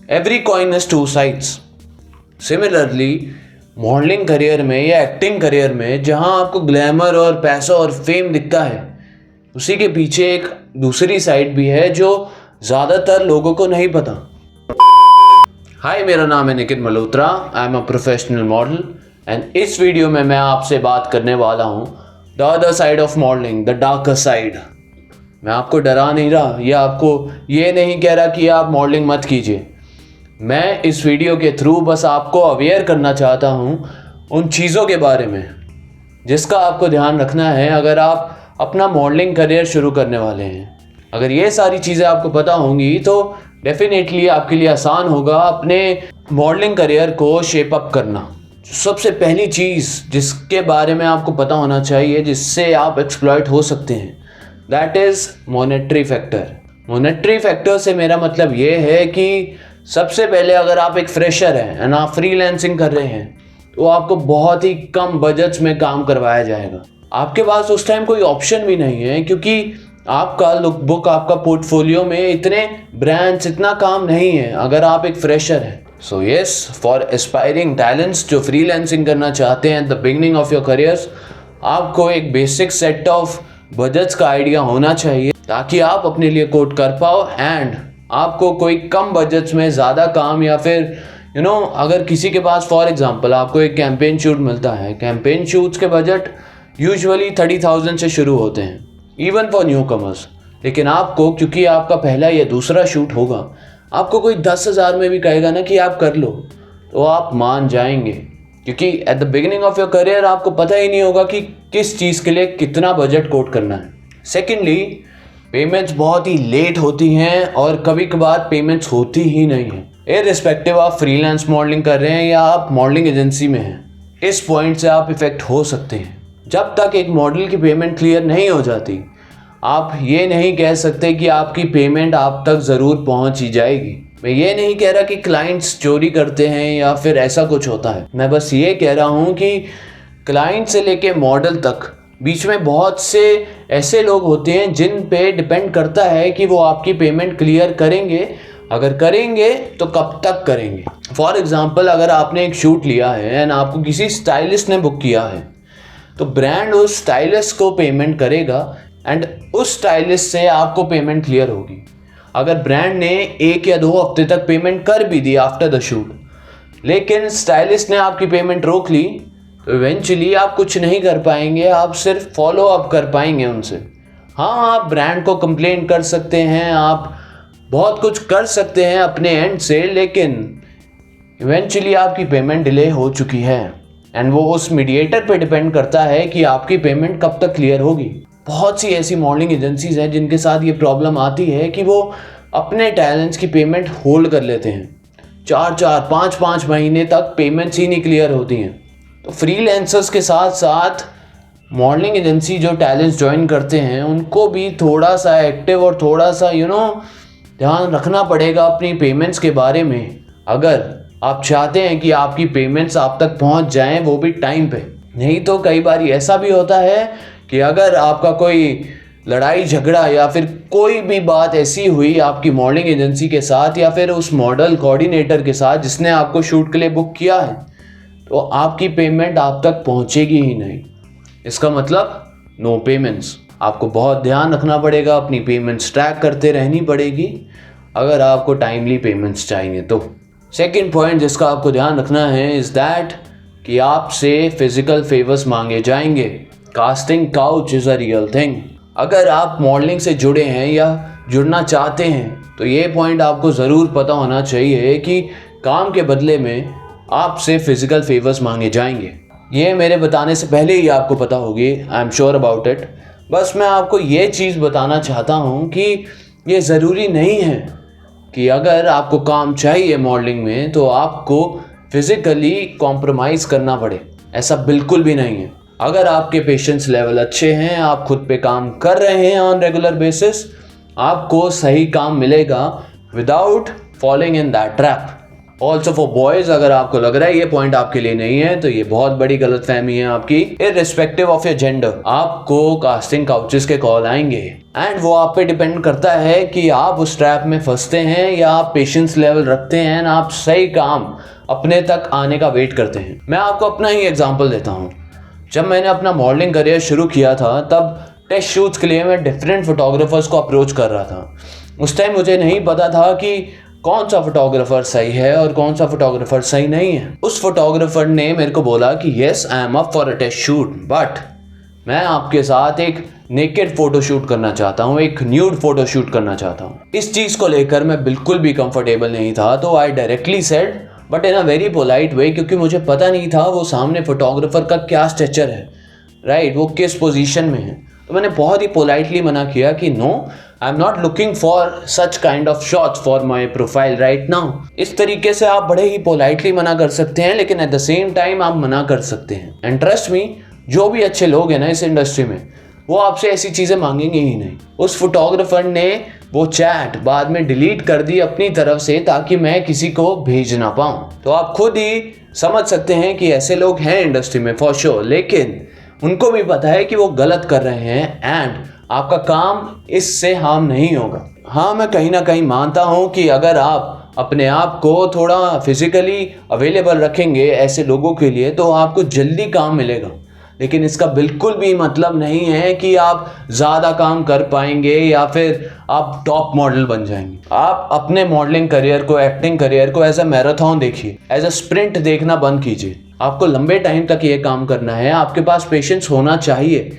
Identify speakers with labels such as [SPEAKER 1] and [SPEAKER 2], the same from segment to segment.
[SPEAKER 1] Every coin has two sides. Similarly modelling career में या acting career में जहां आपको ग्लैमर और पैसा और फेम दिखता है, उसी के पीछे एक दूसरी साइड भी है जो ज़्यादातर लोगों को नहीं पता। हाय, मेरा नाम है Nikit Malhotra. I am a professional model and इस वीडियो में मैं आपसे बात करने वाला हूँ the other side of modelling, the darker side. मैं आपको डरा नहीं रहा या आपको ये नहीं कह रहा कि आप मॉडलिंग मत कीजिए। मैं इस वीडियो के थ्रू बस आपको अवेयर करना चाहता हूँ उन चीज़ों के बारे में जिसका आपको ध्यान रखना है अगर आप अपना मॉडलिंग करियर शुरू करने वाले हैं। अगर ये सारी चीज़ें आपको पता होंगी तो डेफिनेटली आपके लिए आसान होगा अपने मॉडलिंग करियर को शेप अप करना। सबसे पहली चीज़ जिसके बारे में आपको पता होना चाहिए जिससे आप एक्सप्लॉइट हो सकते हैं, that is monetary factor. Monetary factor से मेरा मतलब ये है कि सबसे पहले अगर आप एक फ्रेशर हैं एंड आप फ्रीलांसिंग कर रहे हैं तो आपको बहुत ही कम बजट्स में काम करवाया जाएगा। आपके पास उस टाइम कोई ऑप्शन भी नहीं है क्योंकि आपका लुक बुक, आपका पोर्टफोलियो में इतने ब्रांड्स, इतना काम नहीं है अगर आप एक फ्रेशर हैं। So yes, for aspiring talents जो फ्रीलांसिंग करना चाहते हैं at the beginning of your careers, आपको एक बेसिक सेट ऑफ बजट्स का आइडिया होना चाहिए ताकि आप अपने लिए कोट कर पाओ एंड आपको कोई कम बजट्स में ज़्यादा काम या फिर अगर किसी के पास फॉर एग्जांपल आपको एक कैंपेन शूट मिलता है, कैंपेन शूट्स के बजट यूजुअली 30,000 से शुरू होते हैं इवन फॉर न्यू कमर्स। लेकिन आपको, क्योंकि आपका पहला या दूसरा शूट होगा, आपको कोई 10,000 में भी कहेगा ना कि आप कर लो तो आप मान जाएंगे क्योंकि at the beginning of your career आपको पता ही नहीं होगा कि किस चीज़ के लिए कितना बजट कोट करना है। सेकेंडली, पेमेंट्स बहुत ही लेट होती हैं और कभी कभार पेमेंट्स होती ही नहीं है। इररिस्पेक्टिव आप फ्रीलांस मॉडलिंग कर रहे हैं या आप मॉडलिंग एजेंसी में हैं, इस पॉइंट से आप इफेक्ट हो सकते हैं। जब तक एक मॉडल की पेमेंट क्लियर नहीं हो जाती, आप ये नहीं कह सकते कि आपकी पेमेंट आप तक ज़रूर पहुंच ही जाएगी। मैं ये नहीं कह रहा कि क्लाइंट्स चोरी करते हैं या फिर ऐसा कुछ होता है। मैं बस ये कह रहा हूँ कि क्लाइंट से लेके मॉडल तक बीच में बहुत से ऐसे लोग होते हैं जिन पे डिपेंड करता है कि वो आपकी पेमेंट क्लियर करेंगे। अगर करेंगे तो कब तक करेंगे। फॉर एग्जांपल, अगर आपने एक शूट लिया है एंड आपको किसी स्टाइलिस्ट ने बुक किया है तो ब्रांड उस स्टाइलिस्ट को पेमेंट करेगा एंड उस स्टाइलिस्ट से आपको पेमेंट क्लियर होगी। अगर ब्रांड ने 1 या 2 हफ्ते तक पेमेंट कर भी दी आफ्टर द शूट, लेकिन स्टाइलिस्ट ने आपकी पेमेंट रोक ली, तो इवेंचुअली आप कुछ नहीं कर पाएंगे, आप सिर्फ फॉलो अप कर पाएंगे उनसे। हाँ, आप ब्रांड को कंप्लेन कर सकते हैं, आप बहुत कुछ कर सकते हैं अपने एंड से, लेकिन इवेंचुअली आपकी पेमेंट डिले हो चुकी है एंड वो उस मीडिएटर पे डिपेंड करता है कि आपकी पेमेंट कब तक क्लियर होगी। बहुत सी ऐसी मॉडलिंग एजेंसीज हैं जिनके साथ ये प्रॉब्लम आती है कि वो अपने टैलेंट्स की पेमेंट होल्ड कर लेते हैं। 4-4, 5-5 महीने तक पेमेंट्स ही नहीं क्लियर होती हैं। तो फ्रीलांसर्स के साथ साथ मॉडलिंग एजेंसी जो टैलेंट्स ज्वाइन करते हैं उनको भी थोड़ा सा एक्टिव और थोड़ा सा ध्यान रखना पड़ेगा अपनी पेमेंट्स के बारे में, अगर आप चाहते हैं कि आपकी पेमेंट्स आप तक पहुंच जाएं, वो भी टाइम पे। नहीं तो कई बार ऐसा भी होता है कि अगर आपका कोई लड़ाई झगड़ा या फिर कोई भी बात ऐसी हुई आपकी मॉडलिंग एजेंसी के साथ या फिर उस मॉडल कोऑर्डिनेटर के साथ जिसने आपको शूट के लिए बुक किया है, तो आपकी पेमेंट आप तक पहुंचेगी ही नहीं। इसका मतलब नो पेमेंट्स। आपको बहुत ध्यान रखना पड़ेगा, अपनी पेमेंट्स ट्रैक करते रहनी पड़ेगी अगर आपको टाइमली पेमेंट्स चाहिए तो। सेकंड पॉइंट जिसका आपको ध्यान रखना है इज़ दैट कि आपसे फिजिकल फेवर्स मांगे जाएंगे। Casting couch is a real thing. अगर आप मॉडलिंग से जुड़े हैं या जुड़ना चाहते हैं तो ये पॉइंट आपको ज़रूर पता होना चाहिए कि काम के बदले में आपसे फिजिकल फेवर्स मांगे जाएंगे। ये मेरे बताने से पहले ही आपको पता होगी, I am sure about it. बस मैं आपको ये चीज़ बताना चाहता हूँ कि ये ज़रूरी नहीं है कि अगर आपको काम चाहिए मॉडलिंग में तो आपको फिज़िकली कॉम्प्रोमाइज़ करना पड़े। ऐसा बिल्कुल भी नहीं है। अगर आपके पेशेंस लेवल अच्छे हैं, आप खुद पे काम कर रहे हैं ऑन रेगुलर बेसिस, आपको सही काम मिलेगा without following in that trap. Also for boys, अगर आपको लग रहा है ये पॉइंट आपके लिए नहीं है तो ये बहुत बड़ी गलतफहमी है आपकी। इररिस्पेक्टिव ऑफ योर जेंडर आपको कास्टिंग काउचेस के कॉल आएंगे एंड वो आप पे डिपेंड करता है कि आप उस ट्रैप में फंसते हैं या आप पेशेंस लेवल रखते हैं ना, आप सही काम अपने तक आने का वेट करते हैं। मैं आपको अपना ही एग्जांपल देता हूँ। जब मैंने अपना मॉडलिंग करियर शुरू किया था तब टेस्ट शूट्स के लिए मैं डिफरेंट फोटोग्राफर्स को अप्रोच कर रहा था। उस टाइम मुझे नहीं पता था कि कौन सा फोटोग्राफर सही है और कौन सा फोटोग्राफर सही नहीं है। उस फोटोग्राफर ने मेरे को बोला कि yes I am up for a test shoot, but मैं आपके साथ एक नेकेड फोटो शूट करना चाहता हूँ, एक न्यूड फोटो शूट करना चाहता हूँ। इस चीज़ को लेकर मैं बिल्कुल भी कंफर्टेबल नहीं था, तो I directly said but in a very polite way, क्योंकि मुझे पता नहीं था वो सामने फोटोग्राफर का क्या स्ट्रक्चर है, राइट, वो किस पोजीशन में है। तो मैंने बहुत ही पोलाइटली मना किया कि no, I am not looking for such kind of shots for my profile right now. इस तरीके से आप बड़े ही पोलाइटली मना कर सकते हैं, लेकिन एट द सेम टाइम आप मना कर सकते हैं। एंड ट्रस्ट मी, जो भी अच्छे लोग हैं ना इस इंडस्ट्री में, वो आपसे ऐसी चीज़ें मांगेंगे ही नहीं। उस फोटोग्राफर ने वो चैट बाद में डिलीट कर दी अपनी तरफ से ताकि मैं किसी को भेज ना पाऊँ। तो आप खुद ही समझ सकते हैं कि ऐसे लोग हैं इंडस्ट्री में फॉर श्योर, लेकिन उनको भी पता है कि वो गलत कर रहे हैं एंड आपका काम इससे हार्म नहीं होगा। हाँ, मैं कहीं ना कहीं मानता हूँ कि अगर आप अपने आप को थोड़ा फिजिकली अवेलेबल रखेंगे ऐसे लोगों के लिए तो आपको जल्दी काम मिलेगा, लेकिन इसका बिल्कुल भी मतलब नहीं है कि आप ज़्यादा काम कर पाएंगे या फिर आप टॉप मॉडल बन जाएंगे। आप अपने मॉडलिंग करियर को, एक्टिंग करियर को एज अ मैराथन देखिए, एज अ स्प्रिंट देखना बंद कीजिए। आपको लंबे टाइम तक ये काम करना है, आपके पास पेशेंस होना चाहिए।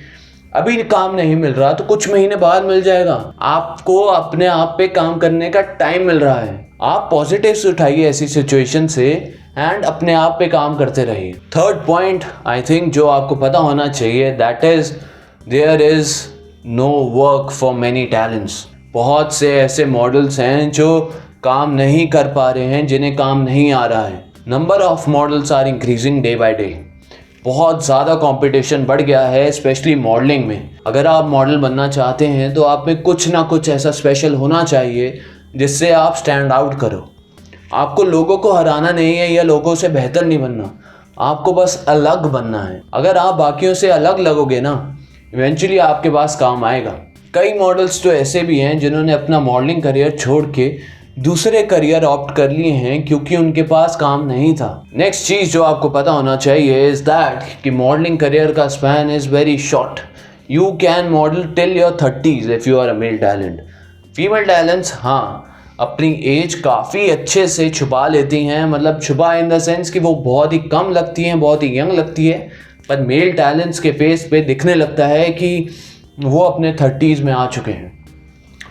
[SPEAKER 1] अभी काम नहीं मिल रहा तो कुछ महीने बाद मिल जाएगा। आपको अपने आप पे काम करने का टाइम मिल रहा है। आप पॉजिटिव्स उठाइए ऐसी सिचुएशन से एंड अपने आप पे काम करते रहिए। थर्ड पॉइंट आई थिंक जो आपको पता होना चाहिए, that is there is no work for many talents. बहुत से ऐसे मॉडल्स हैं जो काम नहीं कर पा रहे हैं, जिन्हें काम नहीं आ रहा है। Number of models are increasing day by day. बहुत ज़्यादा कंपटीशन बढ़ गया है स्पेशली मॉडलिंग में। अगर आप मॉडल बनना चाहते हैं तो आप में कुछ ना कुछ ऐसा स्पेशल होना चाहिए जिससे आप स्टैंड आउट करो। आपको लोगों को हराना नहीं है या लोगों से बेहतर नहीं बनना, आपको बस अलग बनना है। अगर आप बाकियों से अलग लगोगे ना, इवेंचुअली आपके पास काम आएगा। कई मॉडल्स तो ऐसे भी हैं जिन्होंने अपना मॉडलिंग करियर छोड़ के दूसरे करियर ऑप्ट कर लिए हैं क्योंकि उनके पास काम नहीं था। नेक्स्ट चीज़ जो आपको पता होना चाहिए इज़ दैट कि मॉडलिंग करियर का span is very short. You can model till your 30s if you are a male talent. Female talents हाँ अपनी एज काफ़ी अच्छे से छुपा लेती हैं, मतलब छुपा इन द सेंस कि वो बहुत ही कम लगती हैं, बहुत ही यंग लगती है, पर मेल टैलेंट्स के फेस पे दिखने लगता है कि वो अपने 30s में आ चुके हैं।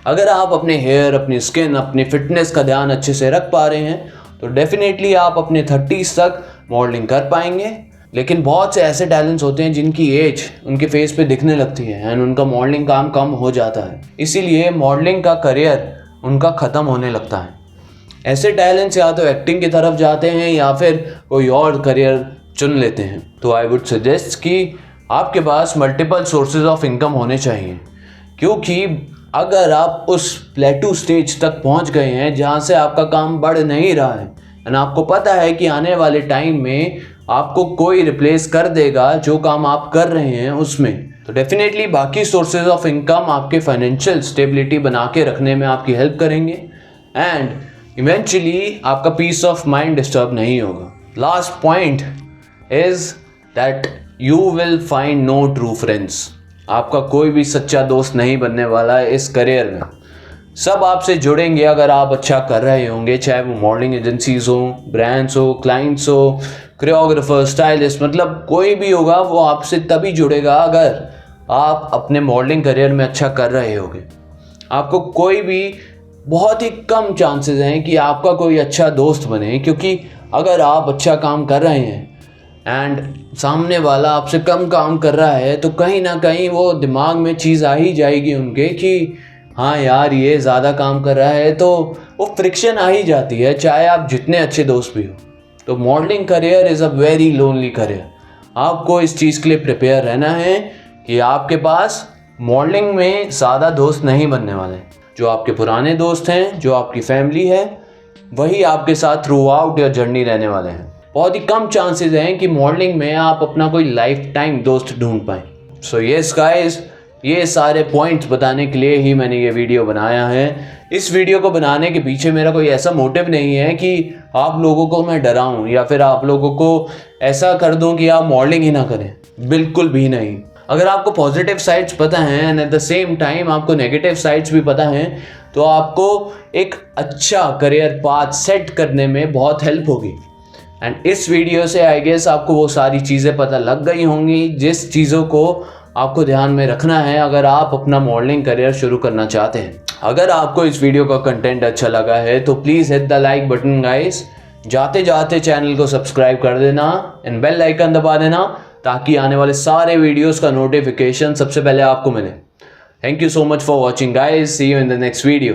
[SPEAKER 1] अगर आप अपने हेयर, अपनी स्किन, अपनी फिटनेस का ध्यान अच्छे से रख पा रहे हैं तो डेफिनेटली आप अपने 30s तक मॉडलिंग कर पाएंगे। लेकिन बहुत से ऐसे टैलेंट्स होते हैं जिनकी एज उनके फेस पे दिखने लगती है एंड उनका मॉडलिंग काम कम हो जाता है, इसीलिए मॉडलिंग का करियर उनका ख़त्म होने लगता है। ऐसे टैलेंट्स या तो एक्टिंग की तरफ जाते हैं या फिर कोई और करियर चुन लेते हैं। तो आई वुड सजेस्ट कि आपके पास मल्टीपल सोर्सेज ऑफ इनकम होने चाहिए, क्योंकि अगर आप उस प्लेटू स्टेज तक पहुंच गए हैं जहां से आपका काम बढ़ नहीं रहा है एंड आपको पता है कि आने वाले टाइम में आपको कोई रिप्लेस कर देगा जो काम आप कर रहे हैं उसमें, तो डेफिनेटली बाकी सोर्सेज ऑफ इनकम आपके फाइनेंशियल स्टेबिलिटी बना के रखने में आपकी हेल्प करेंगे एंड इवेंचुअली आपका पीस ऑफ माइंड डिस्टर्ब नहीं होगा। Last point is that you will find no true friends. आपका कोई भी सच्चा दोस्त नहीं बनने वाला है इस करियर में। सब आपसे जुड़ेंगे अगर आप अच्छा कर रहे होंगे, चाहे वो मॉडलिंग एजेंसीज हो, ब्रांड्स हो, क्लाइंट्स हो, कोरियोग्राफर, स्टाइलिस्ट, मतलब कोई भी होगा वो आपसे तभी जुड़ेगा अगर आप अपने मॉडलिंग करियर में अच्छा कर रहे होगे। आपको कोई भी, बहुत ही कम चांसेस हैं कि आपका कोई अच्छा दोस्त बने, क्योंकि अगर आप अच्छा काम कर रहे हैं एंड सामने वाला आपसे कम काम कर रहा है तो कहीं ना कहीं वो दिमाग में चीज़ आ ही जाएगी उनके कि हाँ यार ये ज़्यादा काम कर रहा है, तो वो फ्रिक्शन आ ही जाती है चाहे आप जितने अच्छे दोस्त भी हो। तो modelling career is a very lonely career. आपको इस चीज़ के लिए प्रिपेयर रहना है कि आपके पास मॉडलिंग में ज़्यादा दोस्त नहीं बनने वाले। जो आपके पुराने दोस्त हैं, जो आपकी फैमिली है, वही आपके साथ थ्रू आउट योर जर्नी रहने वाले हैं। बहुत ही कम चांसेस हैं कि मॉडलिंग में आप अपना कोई लाइफ टाइम दोस्त ढूंढ पाएं। सो यस गाइस, ये सारे पॉइंट्स बताने के लिए ही मैंने ये वीडियो बनाया है। इस वीडियो को बनाने के पीछे मेरा कोई ऐसा मोटिव नहीं है कि आप लोगों को मैं डराऊं या फिर आप लोगों को ऐसा कर दूं कि आप मॉडलिंग ही ना करें, बिल्कुल भी नहीं। अगर आपको पॉजिटिव साइड्स पता हैं and at the same time आपको नेगेटिव साइड्स भी पता हैं, तो आपको एक अच्छा करियर पाथ सेट करने में बहुत हेल्प होगी। एंड इस वीडियो से आई गेस आपको वो सारी चीज़ें पता लग गई होंगी जिस चीज़ों को आपको ध्यान में रखना है अगर आप अपना मॉडलिंग करियर शुरू करना चाहते हैं। अगर आपको इस वीडियो का कंटेंट अच्छा लगा है तो please hit the like button guys. जाते जाते चैनल को सब्सक्राइब कर देना एंड बेल आइकन दबा देना ताकि आने वाले सारे वीडियोस का नोटिफिकेशन सबसे पहले आपको मिले। Thank you so much for watching guys, see you in the next video.